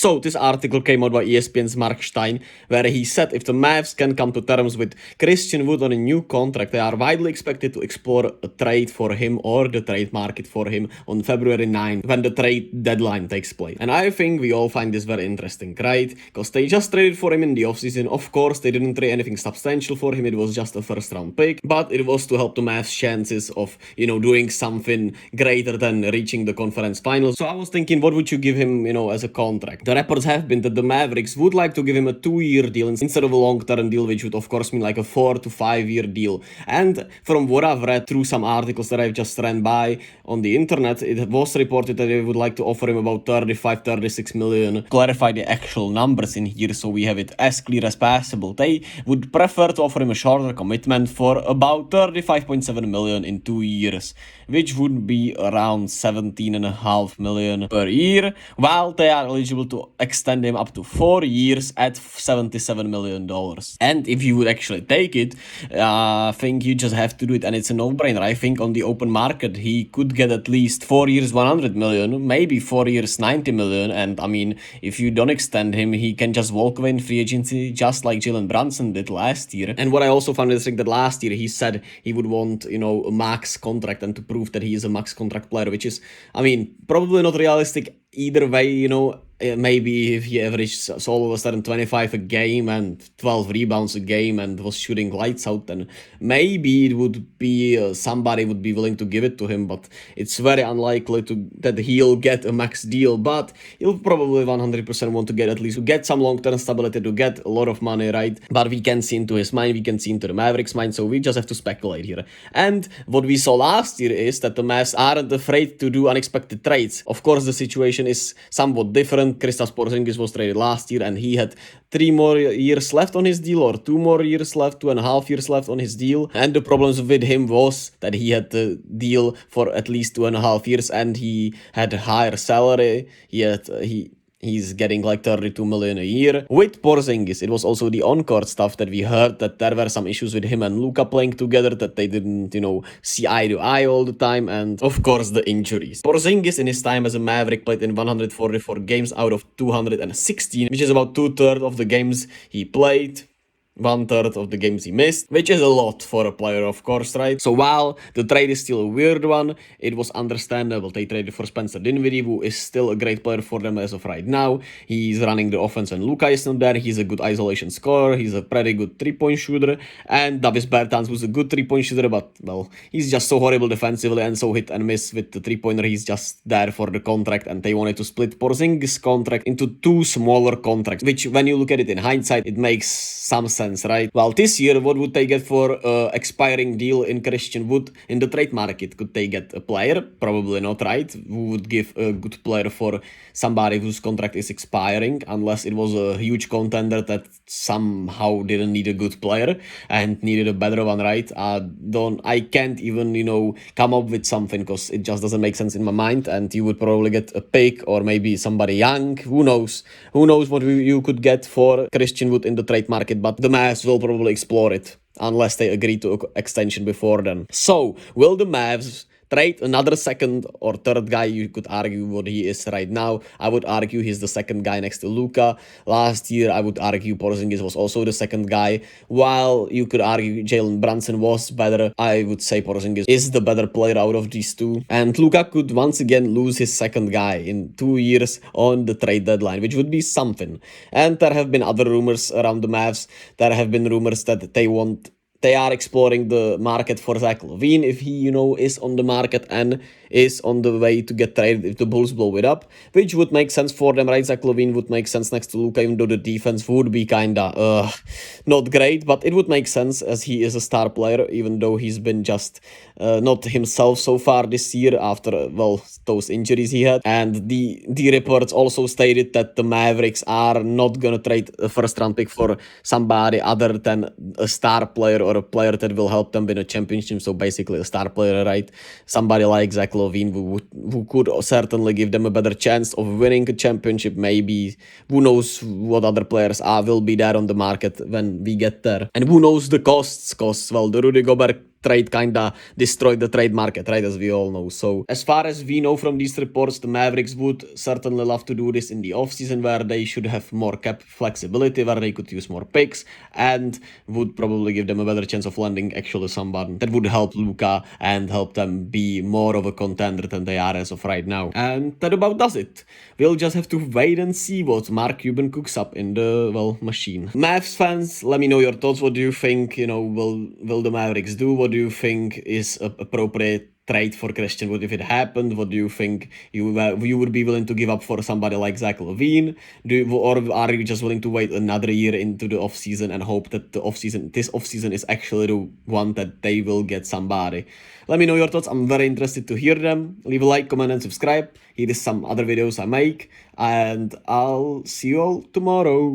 So this article came out by ESPN's Mark Stein, where he said if the Mavs can come to terms with Christian Wood on a new contract, they are widely expected to explore a trade for him or the trade market for him on February 9th, when the trade deadline takes place. And I think we all find this very interesting, right? Because they just traded for him in the offseason. Of course, they didn't trade anything substantial for him. It was just a first round pick, but it was to help the Mavs' chances of, doing something greater than reaching the conference finals. So I was thinking, what would you give him, as a contract? The reports have been that the Mavericks would like to give him a 2-year deal instead of a long-term deal, which would of course mean like a 4 to 5 year deal. And from what I've read through some articles that I've just ran by on the internet, it was reported that they would like to offer him about 36 million. Clarify the actual numbers in here so we have it as clear as possible. They would prefer to offer him a shorter commitment for about 35.7 million in 2 years, which would be around 17.5 million per year, while they are eligible to extend him up to 4 years at $77 million. And if you would actually take it, I think you just have to do it, and it's a no-brainer. I think on the open market he could get at least 4 years 100 million, maybe 4 years 90 million, and I mean, if you don't extend him, he can just walk away in free agency just like Jalen Brunson did last year. And what I also found interesting, that last year he said he would want, a max contract and to prove that he is a max contract player, which is, I mean, probably not realistic either way, maybe if he averaged so all of a sudden 25 a game and 12 rebounds a game and was shooting lights out, then maybe it would be somebody would be willing to give it to him, but it's very unlikely that he'll get a max deal. But he'll probably 100% want to get some long-term stability, to get a lot of money, right? But we can see into his mind, we can see into the Mavericks' mind, so we just have to speculate here. And what we saw last year is that the Mavs aren't afraid to do unexpected trades. Of course, the situation is somewhat different. Kristaps Porzingis was traded last year and he had 3 more years left on his deal, or 2 more years left, 2.5 years left on his deal. And the problems with him was that he had the deal for at least 2.5 years and he had a higher salary. He's getting like 32 million a year. With Porzingis, it was also the on-court stuff that we heard, that there were some issues with him and Luka playing together, that they didn't, see eye to eye all the time, and of course the injuries. Porzingis in his time as a Maverick played in 144 games out of 216, which is about 2/3 of the games he played. 1/3 of the games he missed, which is a lot for a player, of course, right? So while the trade is still a weird one, it was understandable. They traded for Spencer Dinwiddie, who is still a great player for them as of right now. He's running the offense and Luka is not there. He's a good isolation scorer. He's a pretty good 3-point shooter. And Davis Bertans was a good 3-point shooter, but, well, he's just so horrible defensively and so hit and miss with the 3-pointer. He's just there for the contract, and they wanted to split Porzingis' contract into 2 smaller contracts, which, when you look at it in hindsight, it makes some sense, right? Well, this year, what would they get for expiring deal in Christian Wood in the trade market? Could they get a player? Probably not, right? Who would give a good player for somebody whose contract is expiring, unless it was a huge contender that somehow didn't need a good player and needed a better one, right? I can't even, come up with something, because it just doesn't make sense in my mind, and you would probably get a pick or maybe somebody young. Who knows? Who knows what you could get for Christian Wood in the trade market, but the Mavs will probably explore it unless they agree to an extension before then. So, will the Mavs trade another second or third guy? You could argue what he is right now. I would argue he's the second guy next to Luka. Last year, I would argue Porzingis was also the second guy. While you could argue Jalen Brunson was better, I would say Porzingis is the better player out of these two. And Luka could once again lose his second guy in 2 years on the trade deadline, which would be something. And there have been other rumors around the Mavs. There have been rumors that they are exploring the market for Zach LaVine if he, is on the market and is on the way to get traded if the Bulls blow it up, which would make sense for them, right? Zach LaVine would make sense next to Luka, even though the defense would be kinda not great, but it would make sense as he is a star player, even though he's been just not himself so far this year after, those injuries he had. And the reports also stated that the Mavericks are not gonna trade a first round pick for somebody other than a star player or a player that will help them win a championship. So basically a star player, right? Somebody like Zach LaVine who could certainly give them a better chance of winning a championship. Maybe, who knows what other players will be there on the market when we get there. And who knows the costs, because, the Rudy Gobert trade kinda destroyed the trade market, right, as we all know. So as far as we know from these reports, the Mavericks would certainly love to do this in the offseason, where they should have more cap flexibility, where they could use more picks, and would probably give them a better chance of landing actually somebody that would help Luka and help them be more of a contender than they are as of right now. And that about does it. We'll just have to wait and see what Mark Cuban cooks up in the, well, machine. Mavs fans, let me know your thoughts. What do you think, will the Mavericks do? What do you think is appropriate trade for Christian Wood if it happened? What do you think you would be willing to give up for somebody like Zach LaVine? Or are you just willing to wait another year into the offseason and hope that this offseason is actually the one that they will get somebody? Let me know your thoughts. I'm very interested to hear them. Leave a like, comment, and subscribe. Here is some other videos I make, and I'll see you all tomorrow.